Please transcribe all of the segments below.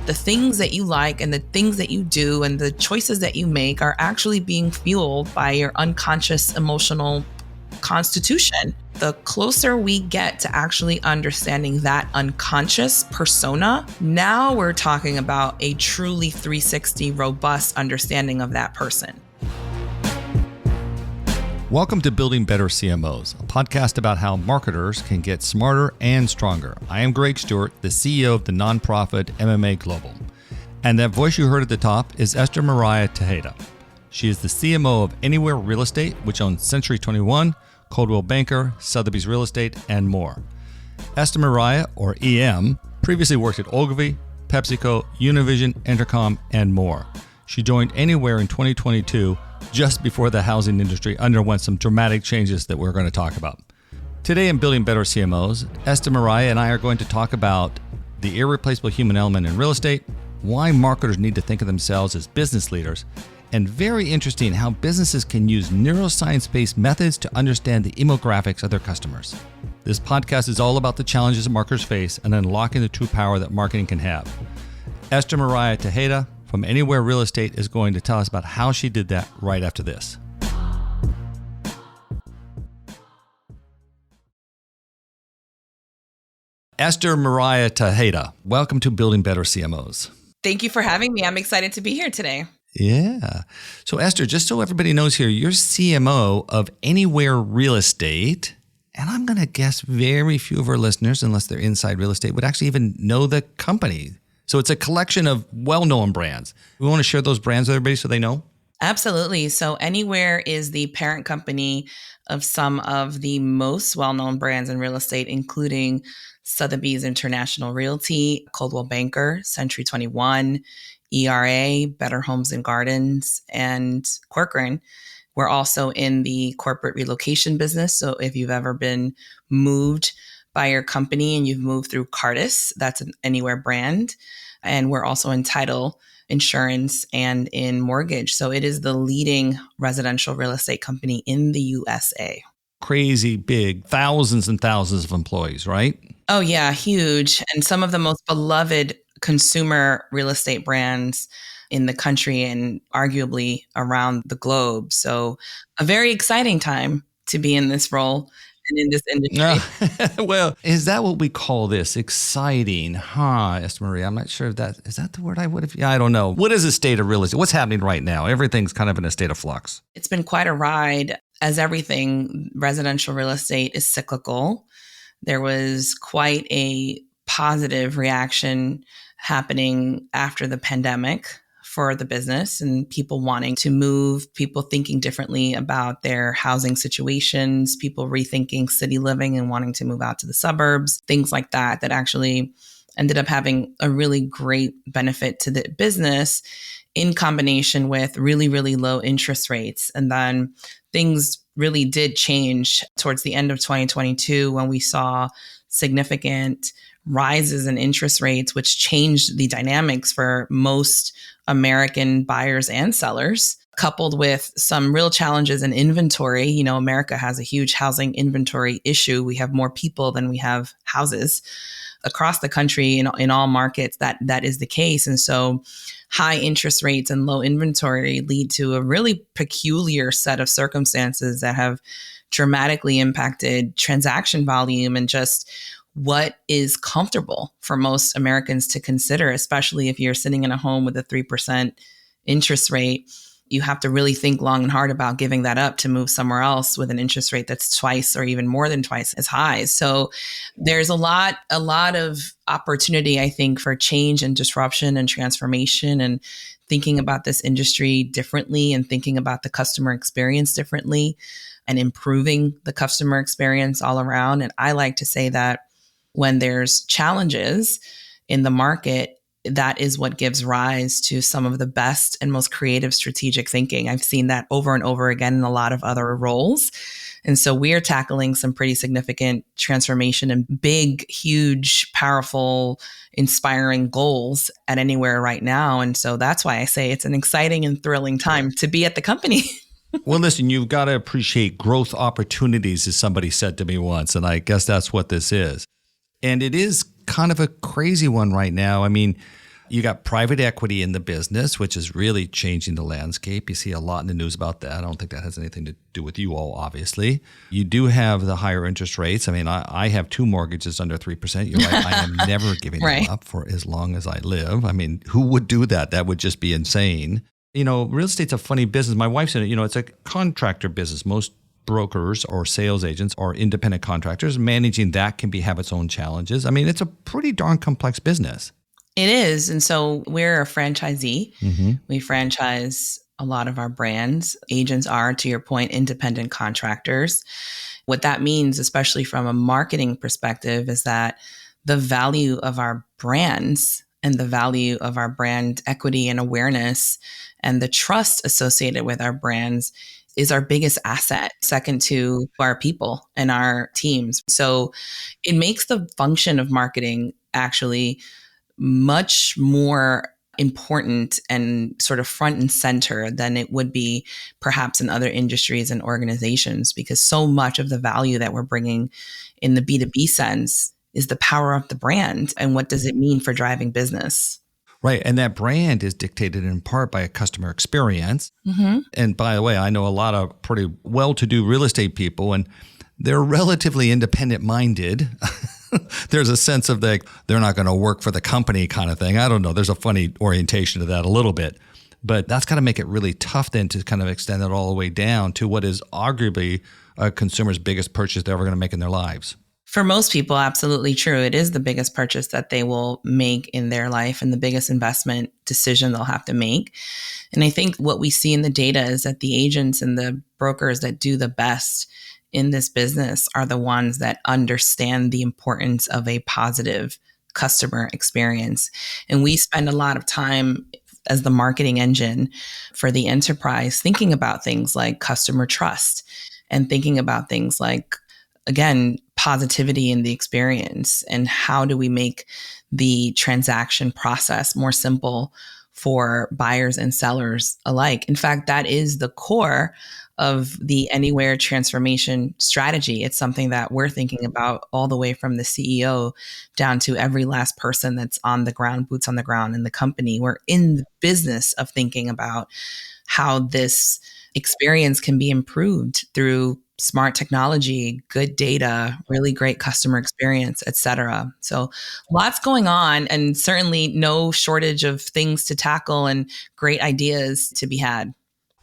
the things that you like and the things that you do and the choices that you make are actually being fueled by your unconscious emotional constitution. The closer we get to actually understanding that unconscious persona, now we're talking about a truly 360 robust understanding of that person. Welcome to Building Better CMOs, a podcast about how marketers can get smarter and stronger. I am Greg Stewart, the CEO of the nonprofit MMA Global. And that voice you heard at the top is Esther-Mireya Tejeda. She is the CMO of Anywhere Real Estate, which owns Century 21, Coldwell Banker, Sotheby's Real Estate, and more. Esther-Mireya, or EM, previously worked at Ogilvy, PepsiCo, Univision, Intercom, and more. She joined Anywhere in 2022, just before the housing industry underwent some dramatic changes that we're going to talk about. Today in Building Better CMOs, Esther-Mireya and I are going to talk about the irreplaceable human element in real estate, why marketers need to think of themselves as business leaders, and very interesting how businesses can use neuroscience-based methods to understand the emographics of their customers. This podcast is all about the challenges that marketers face and unlocking the true power that marketing can have. Esther-Mireya Tejeda from Anywhere Real Estate is going to tell us about how she did that right after this. Esther-Mireya Tejeda, welcome to Building Better CMOs. Thank you for having me. I'm excited to be here today. Yeah. So Esther, just so everybody knows here, you're CMO of Anywhere Real Estate. And I'm going to guess very few of our listeners, unless they're inside real estate, would actually even know the company. So it's a collection of well-known brands. We want to share those brands with everybody so they know? Absolutely. So Anywhere is the parent company of some of the most well-known brands in real estate, including Sotheby's International Realty, Coldwell Banker, Century 21, ERA, Better Homes and Gardens, and Corcoran. We're also in the corporate relocation business. So if you've ever been moved by your company and you've moved through Cartus, that's an Anywhere brand. And we're also in title insurance and in mortgage. So it is the leading residential real estate company in the USA. Crazy big, thousands and thousands of employees, right? Oh yeah, huge. And some of the most beloved consumer real estate brands in the country and arguably around the globe. So a very exciting time to be in this role and in this industry. Well, is that what we call this? Exciting, huh, Esther-Mireya? I'm not sure if is that the word I would have? Yeah, I don't know. What is the state of real estate? What's happening right now? Everything's kind of in a state of flux. It's been quite a ride. As everything, residential real estate is cyclical. There was quite a positive reaction happening after the pandemic for the business and people wanting to move, people thinking differently about their housing situations, people rethinking city living and wanting to move out to the suburbs, things like that, that actually ended up having a really great benefit to the business in combination with really, really low interest rates. And then things really did change towards the end of 2022 when we saw significant rises in interest rates, which changed the dynamics for most American buyers and sellers, coupled with some real challenges in inventory. You know, America has a huge housing inventory issue. We have more people than we have houses across the country in all markets. That is the case. And so high interest rates and low inventory lead to a really peculiar set of circumstances that have dramatically impacted transaction volume and just what is comfortable for most Americans to consider, especially if you're sitting in a home with a 3% interest rate. You have to really think long and hard about giving that up to move somewhere else with an interest rate that's twice or even more than twice as high. So there's a lot of opportunity, I think, for change and disruption and transformation and thinking about this industry differently and thinking about the customer experience differently and improving the customer experience all around. And I like to say that when there's challenges in the market, that is what gives rise to some of the best and most creative strategic thinking. I've seen that over and over again in a lot of other roles. And so we're tackling some pretty significant transformation and big, huge, powerful, inspiring goals at Anywhere right now. And so that's why I say it's an exciting and thrilling time to be at the company. Well, listen, you've got to appreciate growth opportunities, as somebody said to me once. And I guess that's what this is. And it is kind of a crazy one right now. I mean, You got private equity in the business, which is really changing the landscape. You see a lot in the news about that. I don't think that has anything to do with you all, obviously. You do have the higher interest rates. I mean, I have 2 mortgages under 3%. You're right. I am never giving them up for as long as I live. I mean, who would do that? That would just be insane. Real estate's a funny business. My wife's in it. It's a contractor business. Most brokers or sales agents or independent contractors, managing that can have its own challenges. I mean, it's a pretty darn complex business. It is. And so we're a franchisee. Mm-hmm. We franchise a lot of our brands. Agents are, to your point, independent contractors. What that means, especially from a marketing perspective, is that the value of our brands and the value of our brand equity and awareness and the trust associated with our brands is our biggest asset, second to our people and our teams. So it makes the function of marketing actually much more important and sort of front and center than it would be perhaps in other industries and organizations, because so much of the value that we're bringing in the B2B sense is the power of the brand and what does it mean for driving business. Right. And that brand is dictated in part by a customer experience. Mm-hmm. And by the way, I know a lot of pretty well-to-do real estate people, and they're relatively independent-minded. There's a sense of they're not going to work for the company kind of thing. I don't know. There's a funny orientation to that a little bit. But that's got to make it really tough then to kind of extend it all the way down to what is arguably a consumer's biggest purchase they're ever going to make in their lives. For most people, absolutely true. It is the biggest purchase that they will make in their life and the biggest investment decision they'll have to make. And I think what we see in the data is that the agents and the brokers that do the best in this business are the ones that understand the importance of a positive customer experience. And we spend a lot of time as the marketing engine for the enterprise thinking about things like customer trust and thinking about things like, again, positivity in the experience and how do we make the transaction process more simple for buyers and sellers alike. In fact, that is the core of the Anywhere transformation strategy. It's something that we're thinking about all the way from the CEO down to every last person that's on the ground, boots on the ground in the company. We're in the business of thinking about how this experience can be improved through smart technology, good data, really great customer experience, et cetera. So lots going on and certainly no shortage of things to tackle and great ideas to be had.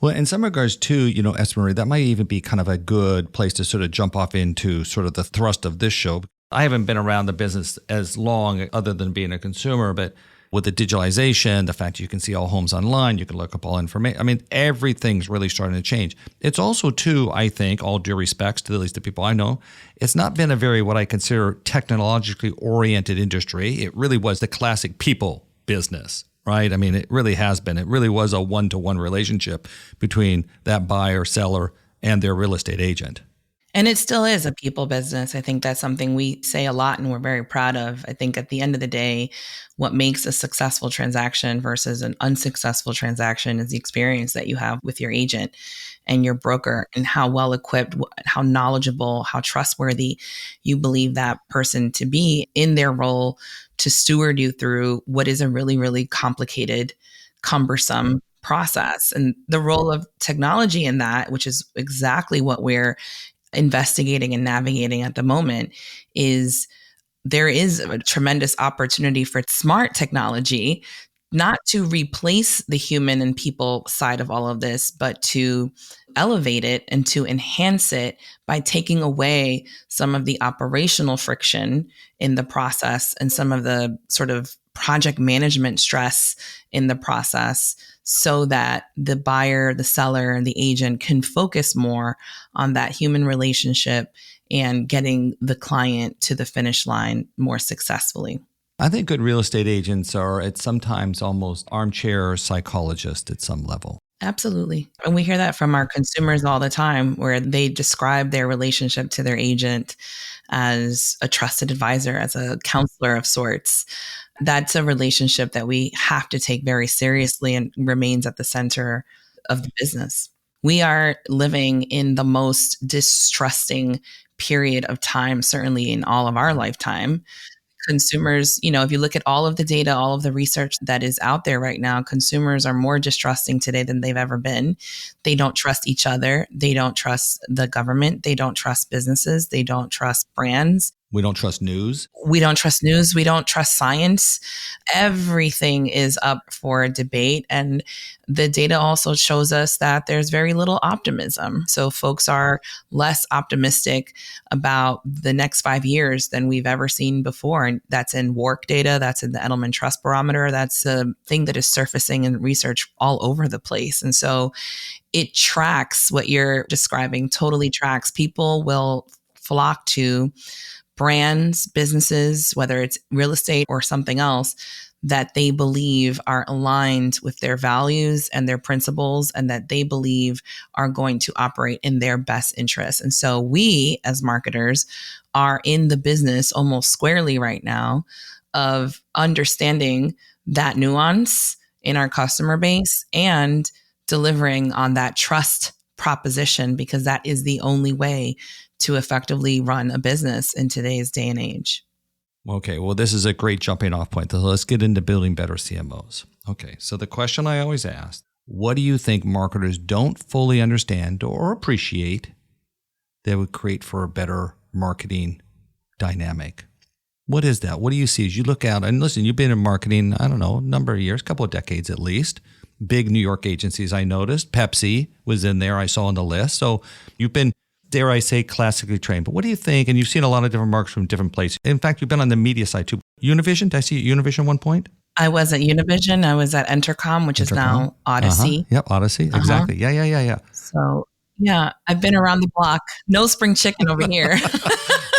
Well, in some regards too, Esther-Mireya, that might even be kind of a good place to sort of jump off into sort of the thrust of this show. I haven't been around the business as long other than being a consumer, but with the digitalization, the fact you can see all homes online, you can look up all information. I mean, everything's really starting to change. It's also too, I think, all due respects to at least the people I know, it's not been a very what I consider technologically oriented industry. It really was the classic people business. Right? I mean, it really has been. It really was a one-to-one relationship between that buyer, seller, and their real estate agent. And it still is a people business. I think that's something we say a lot and we're very proud of. I think at the end of the day, what makes a successful transaction versus an unsuccessful transaction is the experience that you have with your agent and your broker and how well equipped, how knowledgeable, how trustworthy you believe that person to be in their role to steward you through what is a really, really complicated, cumbersome process. And the role of technology in that, which is exactly what we're investigating and navigating at the moment, is there is a tremendous opportunity for smart technology, not to replace the human and people side of all of this, but to elevate it and to enhance it by taking away some of the operational friction in the process and some of the sort of project management stress in the process so that the buyer, the seller, and the agent can focus more on that human relationship and getting the client to the finish line more successfully. I think good real estate agents are at sometimes almost armchair psychologists at some level. Absolutely. And we hear that from our consumers all the time, where they describe their relationship to their agent as a trusted advisor, as a counselor of sorts. That's a relationship that we have to take very seriously and remains at the center of the business. We are living in the most distrusting period of time, certainly in all of our lifetime, Consumers, if you look at all of the data, all of the research that is out there right now, consumers are more distrusting today than they've ever been. They don't trust each other. They don't trust the government. They don't trust businesses. They don't trust brands. We don't trust news. We don't trust news. We don't trust science. Everything is up for debate. And the data also shows us that there's very little optimism. So folks are less optimistic about the next 5 years than we've ever seen before. And that's in WARC data. That's in the Edelman Trust Barometer. That's a thing that is surfacing in research all over the place. And so it tracks what you're describing, totally tracks. People will flock to brands, businesses, whether it's real estate or something else, that they believe are aligned with their values and their principles and that they believe are going to operate in their best interest. And so we, as marketers, are in the business almost squarely right now of understanding that nuance in our customer base and delivering on that trust proposition, because that is the only way to effectively run a business in today's day and age. Okay, well, this is a great jumping off point. So let's get into building better CMOs. Okay, so the question I always ask, what do you think marketers don't fully understand or appreciate that would create for a better marketing dynamic? What is that? What do you see as you look out? And listen, you've been in marketing, I don't know, a number of years, a couple of decades at least. Big New York agencies I noticed. Pepsi was in there, I saw on the list. So you've been, dare I say, classically trained. But what do you think? And you've seen a lot of different markets from different places. In fact, you've been on the media side too. Univision, did I see Univision at one point? I was at Univision. I was at Entercom, which is now Odyssey. Yep, Odyssey. Exactly. Yeah. So, yeah, I've been around the block. No spring chicken over here.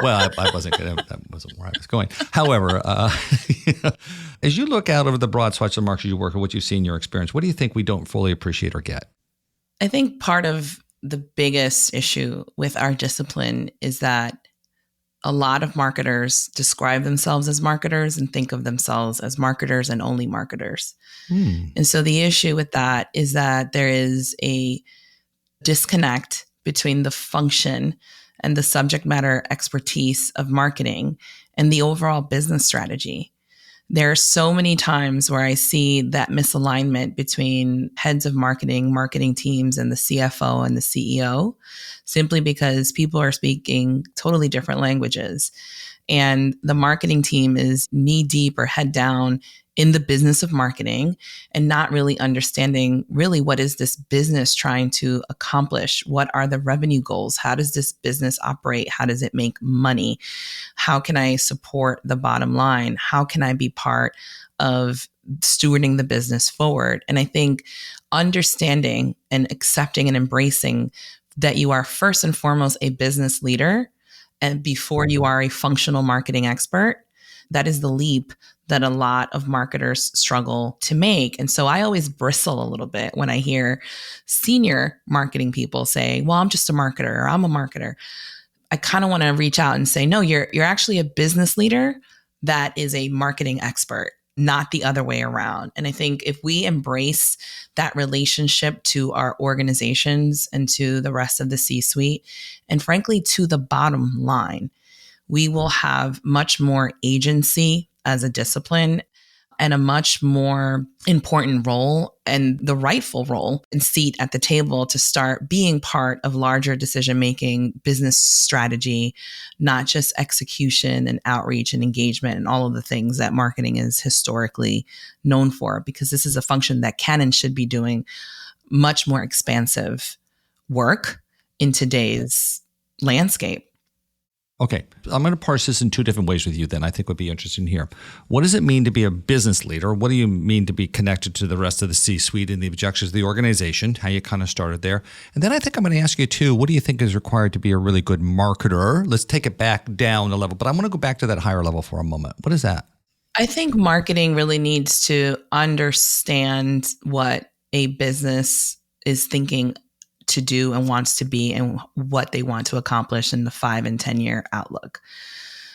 Well, I wasn't going to, that wasn't where I was going. However, as you look out over the broad swatch of markets you work with, what you've seen in your experience, what do you think we don't fully appreciate or get? I think part of the biggest issue with our discipline is that a lot of marketers describe themselves as marketers and think of themselves as marketers and only marketers. And so the issue with that is that there is a disconnect between the function and the subject matter expertise of marketing and the overall business strategy. There are so many times where I see that misalignment between heads of marketing teams, and the CFO and the CEO, simply because people are speaking totally different languages. And the marketing team is knee deep or head down in the business of marketing and not really understanding really what is this business trying to accomplish? What are the revenue goals? How does this business operate? How does it make money? How can I support the bottom line? How can I be part of stewarding the business forward? And I think understanding and accepting and embracing that you are first and foremost a business leader, and before you are a functional marketing expert, that is the leap that a lot of marketers struggle to make. And so I always bristle a little bit when I hear senior marketing people say, well, I'm just a marketer, or I'm a marketer. I kind of want to reach out and say, no, you're actually a business leader that is a marketing expert, not the other way around. And I think if we embrace that relationship to our organizations and to the rest of the C-suite, and frankly, to the bottom line, we will have much more agency as a discipline and a much more important role and the rightful role and seat at the table to start being part of larger decision-making, business strategy, not just execution and outreach and engagement and all of the things that marketing is historically known for, because this is a function that can and should be doing much more expansive work in today's landscape. Okay, I'm going to parse this in two different ways with you then. I think would be interesting here. What does it mean to be a business leader? What do you mean to be connected to the rest of the C-suite and the objectives of the organization, how you kind of started there? And then I think I'm going to ask you too, what do you think is required to be a really good marketer? Let's take it back down a level, but I'm going to go back to that higher level for a moment. What is that? I think marketing really needs to understand what a business is thinking to do and wants to be and what they want to accomplish in the 5 and 10 year outlook.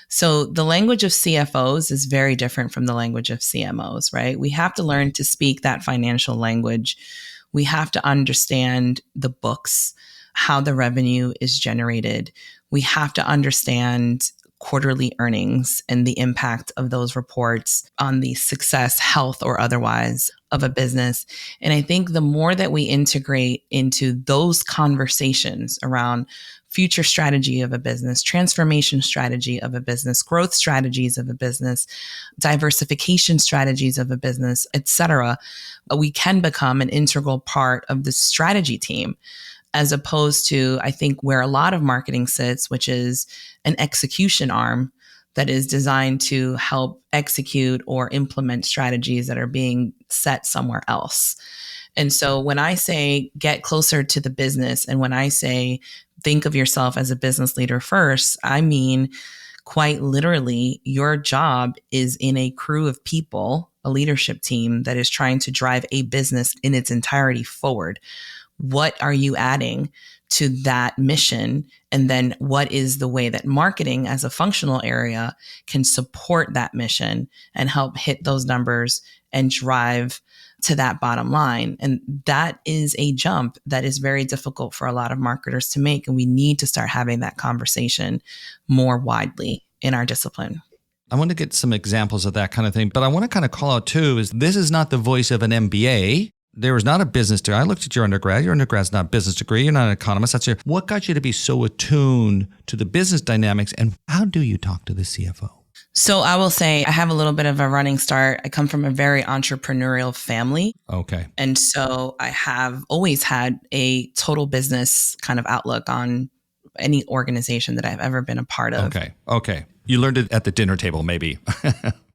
So the language of CFOs is very different from the language of CMOs, right? We have to learn to speak that financial language. We have to understand the books, how the revenue is generated. We have to understand quarterly earnings and the impact of those reports on the success, health, or otherwise of a business. And I think the more that we integrate into those conversations around future strategy of a business, transformation strategy of a business, growth strategies of a business, diversification strategies of a business, et cetera, we can become an integral part of the strategy team, as opposed to, I think, where a lot of marketing sits, which is an execution arm that is designed to help execute or implement strategies that are being set somewhere else. And so when I say get closer to the business, and when I say think of yourself as a business leader first, I mean, quite literally, your job is in a crew of people, a leadership team that is trying to drive a business in its entirety forward. What are you adding to that mission? And then what is the way that marketing as a functional area can support that mission and help hit those numbers and drive to that bottom line? And that is a jump that is very difficult for a lot of marketers to make. And we need to start having that conversation more widely in our discipline. I want to get some examples of that kind of thing, but I want to kind of call out too, is this is not the voice of an MBA. There is not a business degree. I looked at your undergrad. Your undergrad's not a business degree. You're not an economist. What got you to be so attuned to the business dynamics, and how do you talk to the CFO? So I will say I have a little bit of a running start. I come from a very entrepreneurial family. Okay. And so I have always had a total business kind of outlook on any organization that I've ever been a part of. Okay. You learned it at the dinner table, maybe.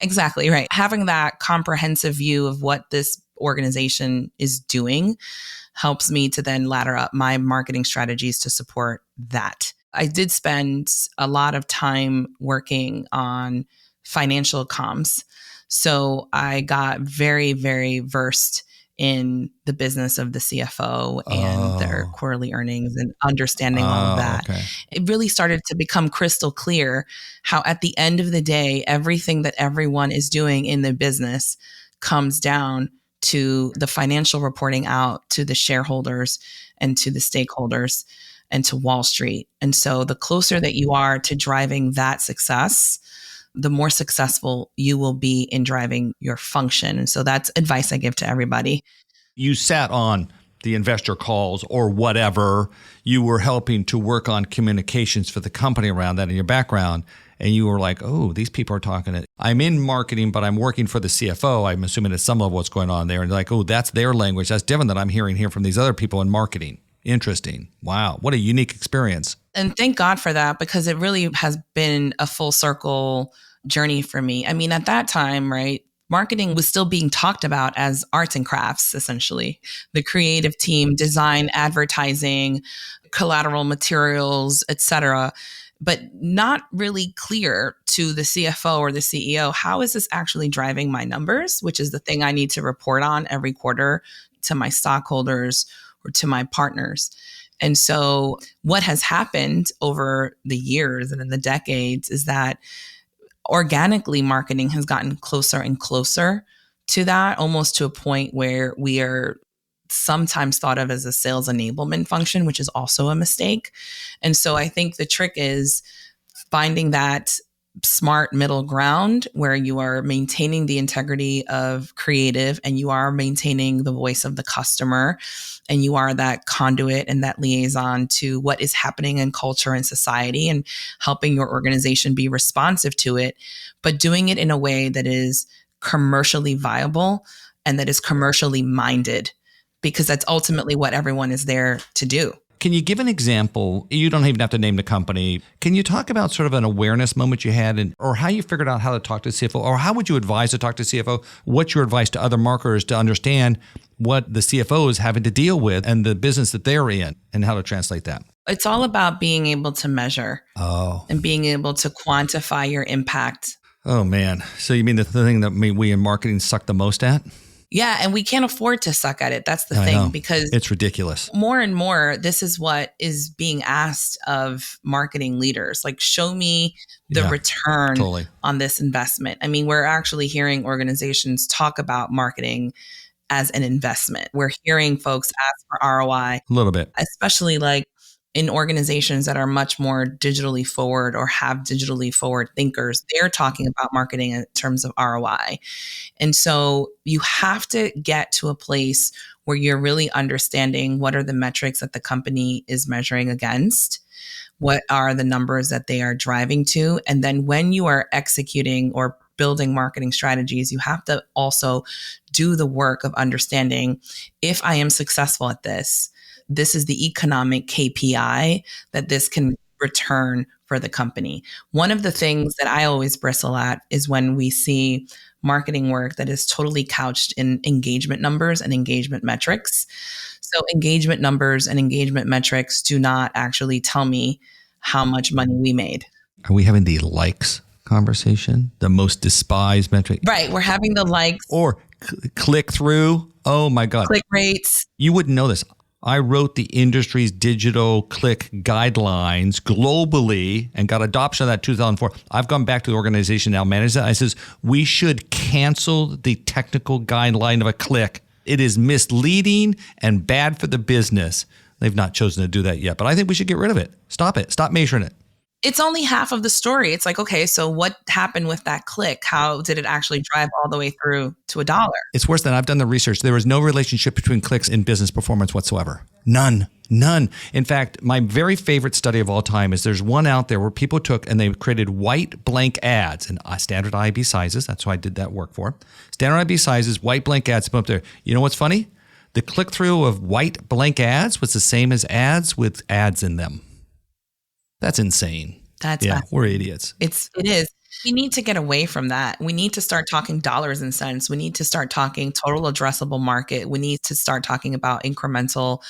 Exactly, right. Having that comprehensive view of what this organization is doing helps me to then ladder up my marketing strategies to support that. I did spend a lot of time working on financial comms. So I got very, very versed in the business of the CFO and their quarterly earnings and understanding all of that. Okay. It really started to become crystal clear how at the end of the day, everything that everyone is doing in the business comes down to the financial reporting out to the shareholders and to the stakeholders and to Wall Street. And so the closer that you are to driving that success, the more successful you will be in driving your function. And so that's advice I give to everybody. You sat on the investor calls or whatever. You were helping to work on communications for the company around that in your background. And you were like, oh, these people are talking. I'm in marketing, but I'm working for the CFO. I'm assuming at some level what's going on there. And like, oh, that's their language. That's different than I'm hearing here from these other people in marketing. Interesting. Wow. What a unique experience. And thank God for that, because it really has been a full circle journey for me. I mean, at that time, right, marketing was still being talked about as arts and crafts, essentially. The creative team, design, advertising, collateral materials, et cetera, but not really clear to the CFO or the CEO, how is this actually driving my numbers, which is the thing I need to report on every quarter to my stockholders or to my partners. And so what has happened over the years and in the decades is that organically marketing has gotten closer and closer to that, almost to a point where we are sometimes thought of as a sales enablement function, which is also a mistake. And so I think the trick is finding that smart middle ground where you are maintaining the integrity of creative and you are maintaining the voice of the customer and you are that conduit and that liaison to what is happening in culture and society and helping your organization be responsive to it, but doing it in a way that is commercially viable and that is commercially minded, because that's ultimately what everyone is there to do. Can you give an example? You don't even have to name the company. Can you talk about sort of an awareness moment you had or how you figured out how to talk to CFO, or how would you advise to talk to CFO? What's your advice to other marketers to understand what the CFO is having to deal with and the business that they're in and how to translate that? It's all about being able to measure and being able to quantify your impact. Oh, man. So you mean the thing that we in marketing suck the most at? Yeah. And we can't afford to suck at it. That's the I thing, know. because It's ridiculous. More and more, this is what is being asked of marketing leaders. Like, show me the return on this investment. I mean, we're actually hearing organizations talk about marketing as an investment. We're hearing folks ask for ROI. A little bit. Especially like in organizations that are much more digitally forward or have digitally forward thinkers, they're talking about marketing in terms of ROI. And so you have to get to a place where you're really understanding what are the metrics that the company is measuring against, what are the numbers that they are driving to. And then when you are executing or building marketing strategies, you have to also do the work of understanding, if I am successful at this, this is the economic KPI that this can return for the company. One of the things that I always bristle at is when we see marketing work that is totally couched in engagement numbers and engagement metrics. So engagement numbers and engagement metrics do not actually tell me how much money we made. Are we having the likes conversation? The most despised metric? Right. We're having the likes. Or click through. Oh my God. Click rates. You wouldn't know this. I wrote the industry's digital click guidelines globally and got adoption of that in 2004. I've gone back to the organization now, manages that. I says, we should cancel the technical guideline of a click. It is misleading and bad for the business. They've not chosen to do that yet, but I think we should get rid of it. Stop it. Stop measuring it. It's only half of the story. It's like, okay, so what happened with that click? How did it actually drive all the way through to $1? It's worse than I've done the research. There is no relationship between clicks and business performance whatsoever. None. In fact, my very favorite study of all time is there's one out there where people took and they created white blank ads and standard IB sizes. That's who I did that work for. Standard IB sizes, white blank ads, put up there. You know what's funny? The click-through of white blank ads was the same as ads with ads in them. That's insane. We're idiots. It is. We need to get away from that. We need to start talking dollars and cents. We need to start talking total addressable market. We need to start talking about incremental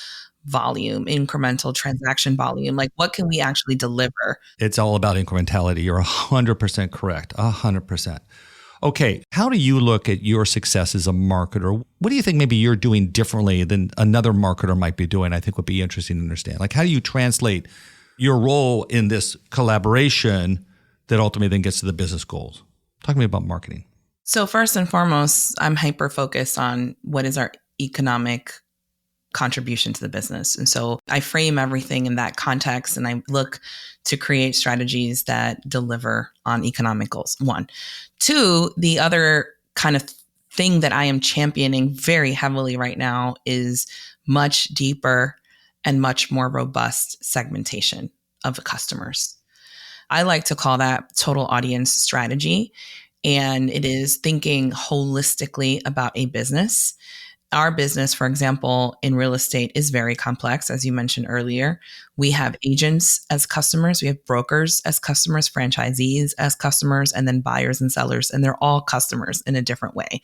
volume, incremental transaction volume. Like, what can we actually deliver? It's all about incrementality. You're 100% correct. 100%. Okay. How do you look at your success as a marketer? What do you think maybe you're doing differently than another marketer might be doing? I think would be interesting to understand. Like, how do you translate your role in this collaboration that ultimately then gets to the business goals? Talk to me about marketing. So first and foremost, I'm hyper-focused on what is our economic contribution to the business. And so I frame everything in that context, and I look to create strategies that deliver on economic goals. 1. 2, the other kind of thing that I am championing very heavily right now is much deeper and much more robust segmentation of the customers. I like to call that total audience strategy. And it is thinking holistically about a business. Our business, for example, in real estate is very complex, as you mentioned earlier. We have agents as customers, we have brokers as customers, franchisees as customers, and then buyers and sellers, and they're all customers in a different way.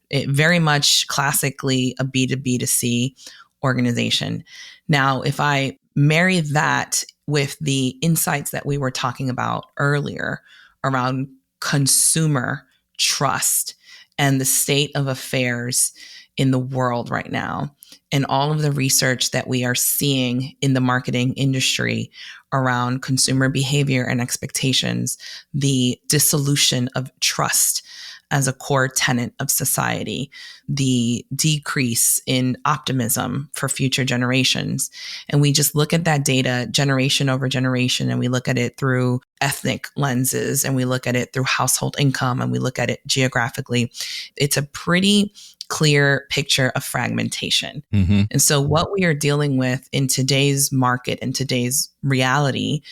It very much classically a B2B2C organization. Now, if I marry that with the insights that we were talking about earlier around consumer trust and the state of affairs in the world right now, and all of the research that we are seeing in the marketing industry around consumer behavior and expectations, the dissolution of trust as a core tenet of society, the decrease in optimism for future generations. And we just look at that data generation over generation, and we look at it through ethnic lenses, and we look at it through household income, and we look at it geographically. It's a pretty clear picture of fragmentation. Mm-hmm. And so what we are dealing with in today's market and today's reality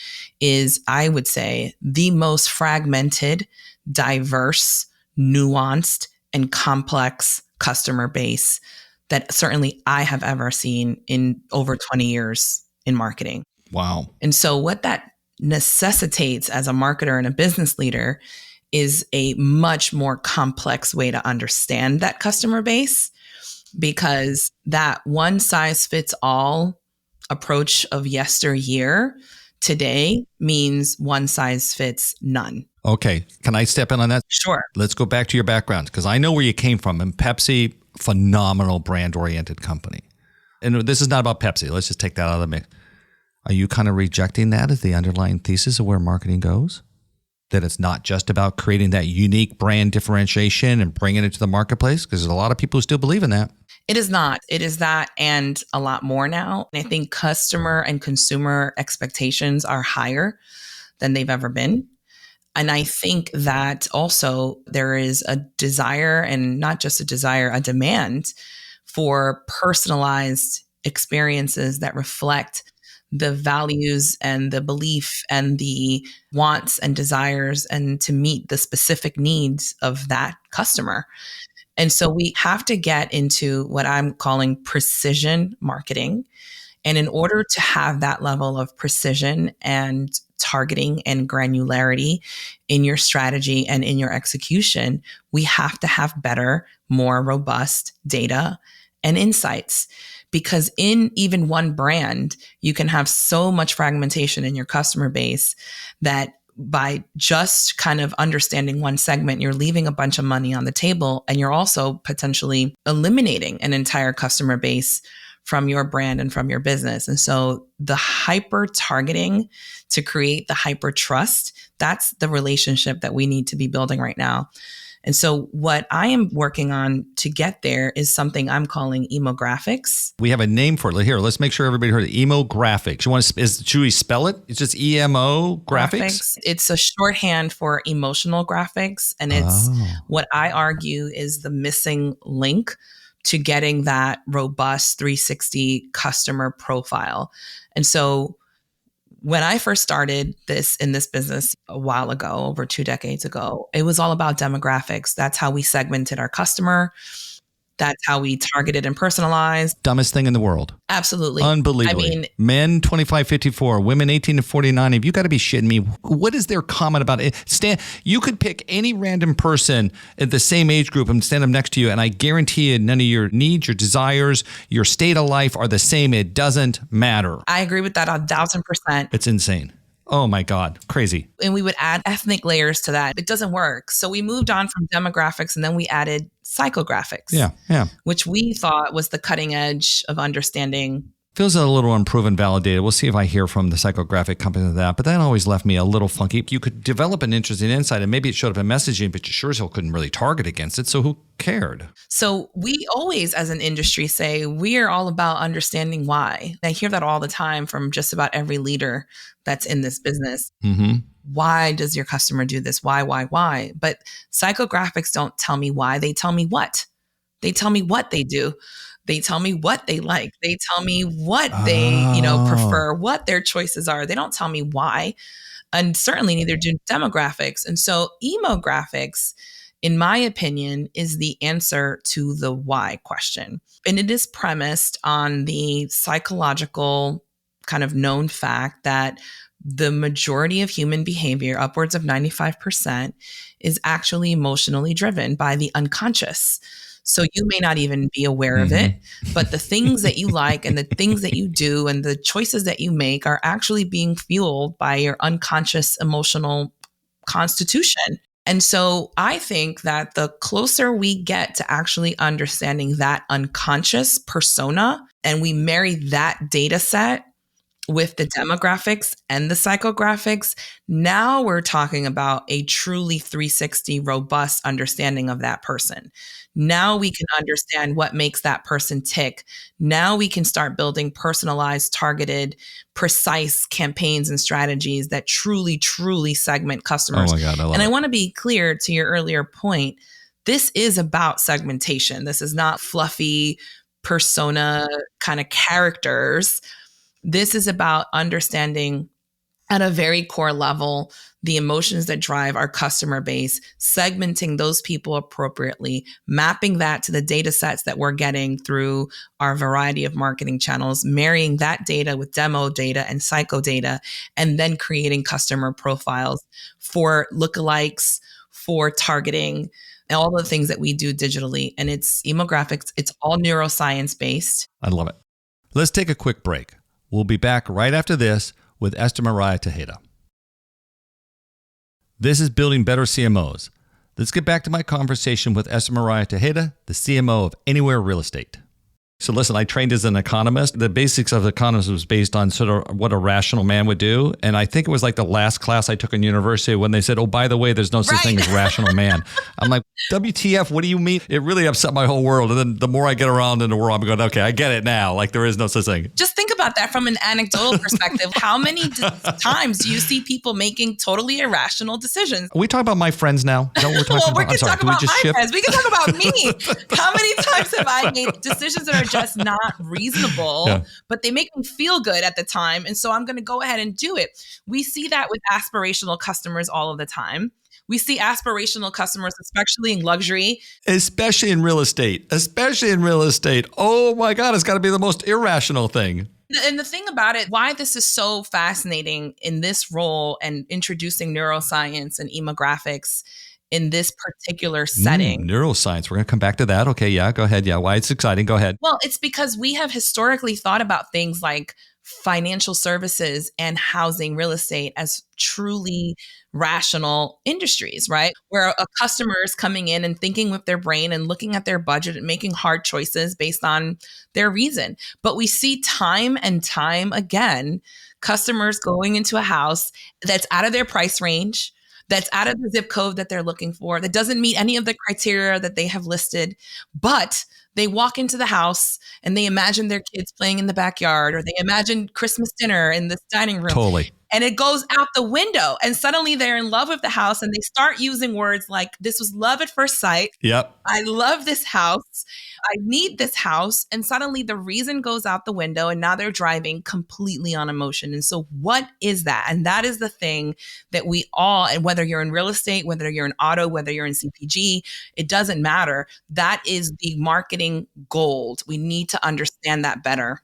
is, I would say, the most fragmented, diverse, nuanced, and complex customer base that certainly I have ever seen in over 20 years in marketing. Wow. And so what that necessitates as a marketer and a business leader is a much more complex way to understand that customer base, because that one size fits all approach of yesteryear today means one size fits none. Okay. Can I step in on that? Sure. Let's go back to your background, because I know where you came from. And Pepsi, phenomenal brand-oriented company. And this is not about Pepsi. Let's just take that out of the mix. Are you kind of rejecting that as the underlying thesis of where marketing goes? That it's not just about creating that unique brand differentiation and bringing it to the marketplace? Because there's a lot of people who still believe in that. It is not. It is that and a lot more now. And I think customer and consumer expectations are higher than they've ever been. And I think that also there is a desire, and not just a desire, a demand for personalized experiences that reflect the values and the belief and the wants and desires and to meet the specific needs of that customer. And so we have to get into what I'm calling precision marketing. And in order to have that level of precision and targeting and granularity in your strategy and in your execution, we have to have better, more robust data and insights. Because in even one brand, you can have so much fragmentation in your customer base that by just kind of understanding one segment, you're leaving a bunch of money on the table, and you're also potentially eliminating an entire customer base from your brand and from your business. And so the hyper targeting to create the hyper trust, that's the relationship that we need to be building right now. And so what I am working on to get there is something I'm calling Emographics. We have a name for it. Here, let's make sure everybody heard it. Emographics. Should we spell it? It's just EMO graphics? It's a shorthand for emotional graphics. And it's what I argue is the missing link to getting that robust 360 customer profile. And so when I first started in this business a while ago, over 2 decades ago, it was all about demographics. That's how we segmented our customer. That's how we targeted and personalized. Dumbest thing in the world. Absolutely. Unbelievable. I mean, men 25-54, women 18-49. Have you got to be shitting me? What is their comment about it? You could pick any random person at the same age group and stand them next to you, and I guarantee you none of your needs, your desires, your state of life are the same. It doesn't matter. I agree with that 1,000%. It's insane. Oh my God, crazy. And we would add ethnic layers to that. It doesn't work. So we moved on from demographics, and then we added psychographics. Yeah. Which we thought was the cutting edge of understanding. Feels a little unproven, validated. We'll see if I hear from the psychographic company of that. But that always left me a little funky. You could develop an interesting insight, and maybe it showed up in messaging, but you sure as hell couldn't really target against it. So who cared? So we always, as an industry, say we are all about understanding why. I hear that all the time from just about every leader that's in this business. Mm-hmm. Why does your customer do this? Why? But psychographics don't tell me why. They tell me what. They tell me what they do. They tell me what they like. They tell me what they, prefer, what their choices are. They don't tell me why. And certainly neither do demographics. And so emographics, in my opinion, is the answer to the why question. And it is premised on the psychological kind of known fact that the majority of human behavior, upwards of 95%, is actually emotionally driven by the unconscious. So you may not even be aware of it, but the things that you like and the things that you do and the choices that you make are actually being fueled by your unconscious emotional constitution. And so I think that the closer we get to actually understanding that unconscious persona, and we marry that data set with the demographics and the psychographics, now we're talking about a truly 360 robust understanding of that person. Now we can understand what makes that person tick. Now we can start building personalized, targeted, precise campaigns and strategies that truly, truly segment customers. Oh my God, I want to be clear to your earlier point. This is about segmentation. This is not fluffy persona kind of characters. This is about understanding at a very core level the emotions that drive our customer base, segmenting those people appropriately, mapping that to the data sets that we're getting through our variety of marketing channels, marrying that data with demo data and psycho data, and then creating customer profiles for lookalikes, for targeting, and all the things that we do digitally. And it's emographics. It's all neuroscience-based. I love it. Let's take a quick break. We'll be back right after this with Esther-Mireya Tejeda. This is Building Better CMOs. Let's get back to my conversation with Esther-Mireya Tejeda, the CMO of Anywhere Real Estate. So listen, I trained as an economist. The basics of economics was based on sort of what a rational man would do. And I think it was like the last class I took in university when they said, oh, by the way, there's no such thing as rational man. I'm like, WTF, what do you mean? It really upset my whole world. And then the more I get around in the world, I'm going, okay, I get it now. Like there is no such thing. Just think about that from an anecdotal perspective. How many times do you see people making totally irrational decisions? Are we talking about my friends now? Is that what we're talking Well, about? I'm sorry, talk can we about just my shift? friends. We can talk about me. How many times have I made decisions that are just not reasonable, but they make me feel good at the time. And so I'm going to go ahead and do it. We see that with aspirational customers all of the time. We see aspirational customers, especially in luxury. Especially in real estate. Oh my God, it's got to be the most irrational thing. And the thing about it, why this is so fascinating in this role and introducing neuroscience and emographics in this particular setting. Neuroscience. We're going to come back to that. Okay, yeah, go ahead. Yeah, why it's exciting. Go ahead. Well, it's because we have historically thought about things like financial services and housing, real estate as truly rational industries, right? Where a customer is coming in and thinking with their brain and looking at their budget and making hard choices based on their reason. But we see time and time again, customers going into a house that's out of their price range, that's out of the zip code that they're looking for, that doesn't meet any of the criteria that they have listed, but they walk into the house and they imagine their kids playing in the backyard, or they imagine Christmas dinner in this dining room. Totally. And it goes out the window, and suddenly they're in love with the house, and they start using words like, this was love at first sight. Yep. I love this house. I need this house. And suddenly the reason goes out the window, and now they're driving completely on emotion. And so what is that? And that is the thing that we all, and whether you're in real estate, whether you're in auto, whether you're in CPG, it doesn't matter. That is the marketing gold. We need to understand that better.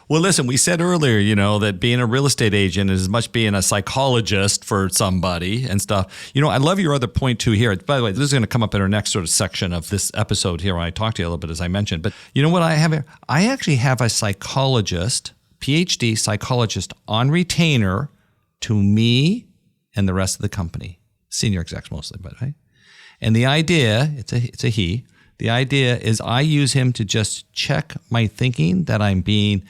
Well, listen, we said earlier, that being a real estate agent is as much being a psychologist for somebody and stuff. I love your other point too here. By the way, this is going to come up in our next sort of section of this episode here when I talk to you a little bit, as I mentioned. But you know what I have here? I actually have a psychologist, PhD psychologist on retainer to me and the rest of the company, senior execs mostly, but right. And the idea, it's a he. The idea is I use him to just check my thinking, that I'm being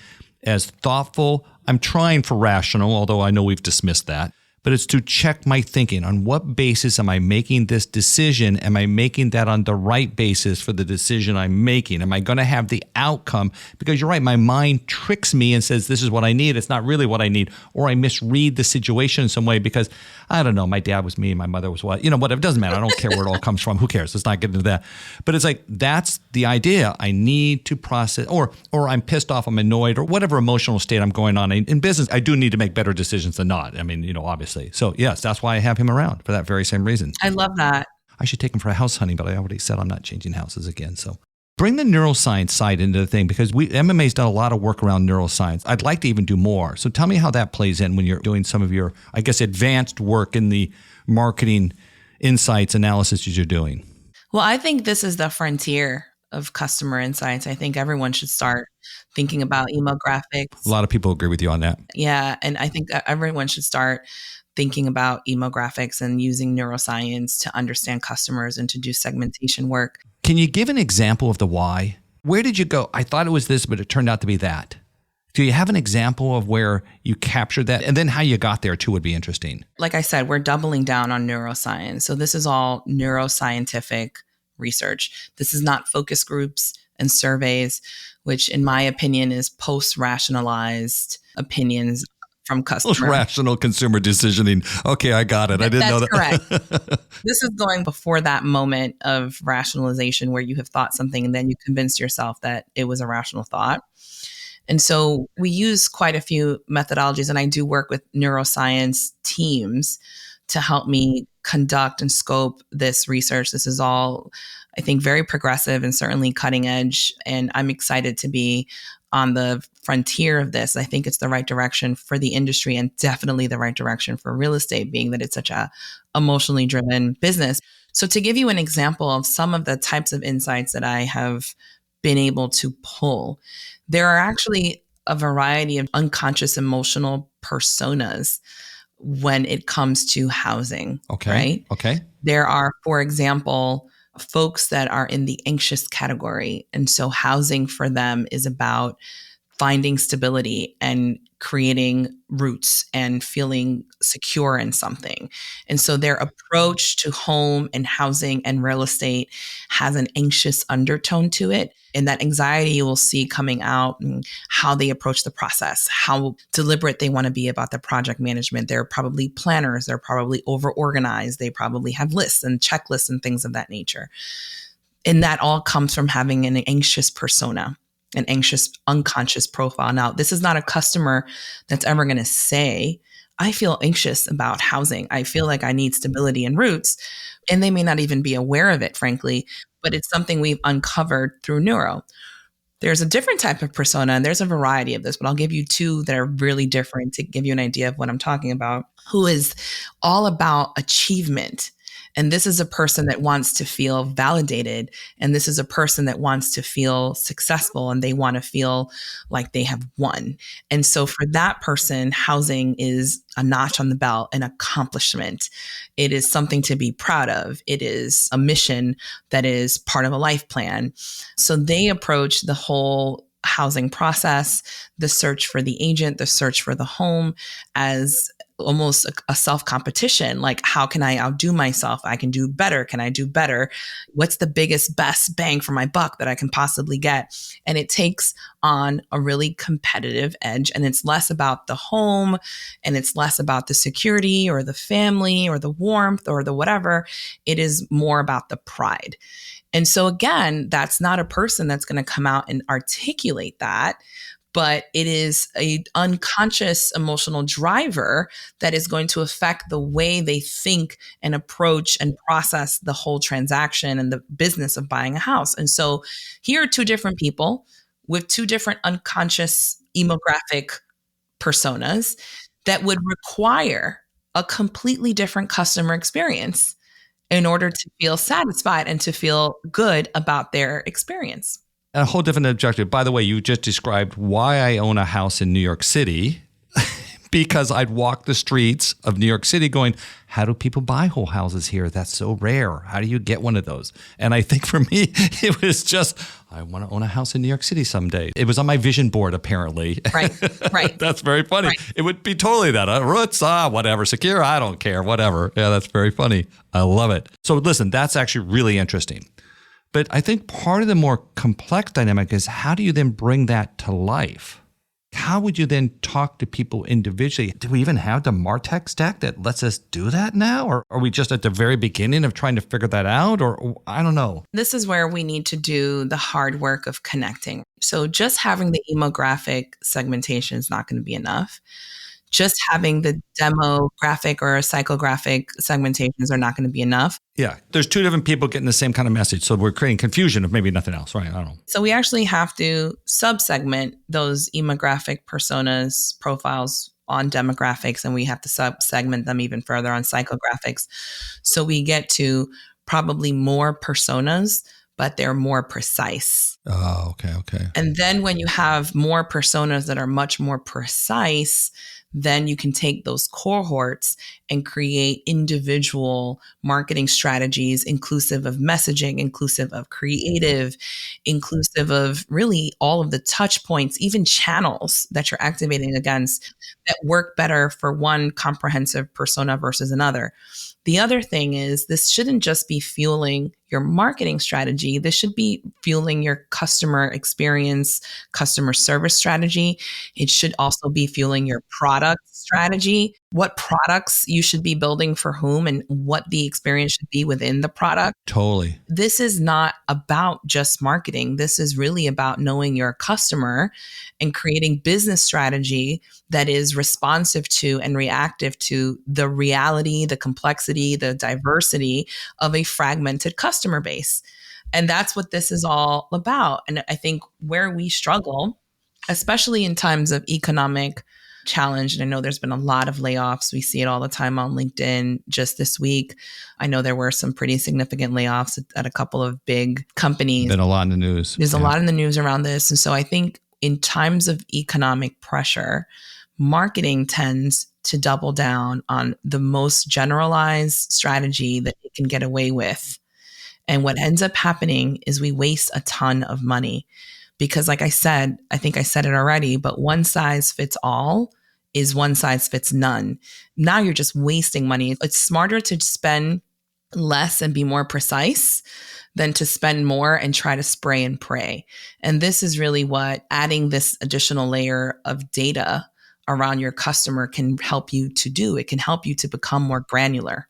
as thoughtful. I'm trying for rational, although I know we've dismissed that. But it's to check my thinking. On what basis am I making this decision? Am I making that on the right basis for the decision I'm making? Am I going to have the outcome? Because you're right, my mind tricks me and says, this is what I need. It's not really what I need. Or I misread the situation in some way because, I don't know, my dad was me, my mother was what, whatever. It doesn't matter. I don't care where it all comes from. Who cares? Let's not get into that. But it's like, that's the idea. I need to process, or I'm pissed off, I'm annoyed, or whatever emotional state I'm going on. In business, I do need to make better decisions than not. I mean, obviously. So yes, that's why I have him around, for that very same reason. I love that. I should take him for a house hunting, but I already said I'm not changing houses again. So bring the neuroscience side into the thing, because MMA's done a lot of work around neuroscience. I'd like to even do more. So tell me how that plays in when you're doing some of your, I guess, advanced work in the marketing insights analysis that you're doing. Well, I think this is the frontier of customer insights. I think everyone should start thinking about emographics. A lot of people agree with you on that. Yeah. And I think everyone should start thinking about emographics and using neuroscience to understand customers and to do segmentation work. Can you give an example of the why? Where did you go? I thought it was this, but it turned out to be that. Do you have an example of where you captured that? And then how you got there too would be interesting. Like I said, we're doubling down on neuroscience. So this is all neuroscientific research. This is not focus groups and surveys, which in my opinion is post-rationalized opinions from customers. Post-rational consumer decisioning. Okay, I got it. I didn't know that. That's correct. This is going before that moment of rationalization where you have thought something and then you convinced yourself that it was a rational thought. And so we use quite a few methodologies, and I do work with neuroscience teams to help me conduct and scope this research. This is all, I think, very progressive and certainly cutting edge. And I'm excited to be on the frontier of this. I think it's the right direction for the industry, and definitely the right direction for real estate, being that it's such a emotionally driven business. So to give you an example of some of the types of insights that I have been able to pull, there are actually a variety of unconscious emotional personas when it comes to housing. Okay. Right? Okay. There are, for example, folks that are in the anxious category. And so housing for them is about finding stability and creating roots and feeling secure in something. And so their approach to home and housing and real estate has an anxious undertone to it. And that anxiety you will see coming out in how they approach the process, how deliberate they want to be about their project management. They're probably planners. They're probably over-organized. They probably have lists and checklists and things of that nature. And that all comes from having an anxious persona, an anxious unconscious profile. Now, this is not a customer that's ever going to say, I feel anxious about housing. I feel like I need stability and roots. And they may not even be aware of it, frankly, but it's something we've uncovered through neuro. There's a different type of persona, and there's a variety of this, but I'll give you two that are really different to give you an idea of what I'm talking about, who is all about achievement. And this is a person that wants to feel validated. And this is a person that wants to feel successful, and they want to feel like they have won. And so for that person, housing is a notch on the belt, an accomplishment. It is something to be proud of. It is a mission that is part of a life plan. So they approach the whole housing process, the search for the agent, the search for the home, as almost a self-competition. Like, how can I outdo myself? I can do better. Can I do better? What's the biggest, best bang for my buck that I can possibly get? And it takes on a really competitive edge. And it's less about the home, and it's less about the security or the family or the warmth or the whatever. It is more about the pride. And so again, that's not a person that's going to come out and articulate that, but it is an unconscious emotional driver that is going to affect the way they think and approach and process the whole transaction and the business of buying a house. And so here are two different people with two different unconscious emographic personas that would require a completely different customer experience in order to feel satisfied and to feel good about their experience. A whole different objective. By the way, you just described why I own a house in New York City, because I'd walk the streets of New York City going, how do people buy whole houses here? That's so rare. How do you get one of those? And I think for me, it was just, I want to own a house in New York City someday. It was on my vision board, apparently. Right. That's very funny. Right. It would be totally that. Roots, whatever. Secure, I don't care, whatever. Yeah, that's very funny. I love it. So listen, that's actually really interesting. But I think part of the more complex dynamic is, how do you then bring that to life? How would you then talk to people individually? Do we even have the MarTech stack that lets us do that now? Or are we just at the very beginning of trying to figure that out? Or I don't know. This is where we need to do the hard work of connecting. So just having the emographic segmentation is not going to be enough. Just having the demographic or psychographic segmentations are not going to be enough. Yeah, there's two different people getting the same kind of message. So we're creating confusion of maybe nothing else, right? I don't know. So we actually have to sub-segment those emographic personas, profiles on demographics, and we have to sub-segment them even further on psychographics. So we get to probably more personas, but they're more precise. Oh, okay. And then when you have more personas that are much more precise, then you can take those cohorts and create individual marketing strategies, inclusive of messaging, inclusive of creative, inclusive of really all of the touch points, even channels that you're activating against, that work better for one comprehensive persona versus another. The other thing is, this shouldn't just be fueling your marketing strategy. This should be fueling your customer experience, customer service strategy. It should also be fueling your product strategy, what products you should be building for whom, and what the experience should be within the product. Totally. This is not about just marketing. This is really about knowing your customer and creating business strategy that is responsive to and reactive to the reality, the complexity, the diversity of a fragmented customer base. And that's what this is all about. And I think where we struggle, especially in times of economic challenge, and I know there's been a lot of layoffs. We see it all the time on LinkedIn. Just this week, I know there were some pretty significant layoffs at a couple of big companies. Been a lot in the news. There's a lot in the news around this. And so I think in times of economic pressure, marketing tends to double down on the most generalized strategy that it can get away with. And what ends up happening is we waste a ton of money because, like I said, I think I said it already, but one size fits all is one size fits none. Now you're just wasting money. It's smarter to spend less and be more precise than to spend more and try to spray and pray. And this is really what adding this additional layer of data around your customer can help you to do. It can help you to become more granular.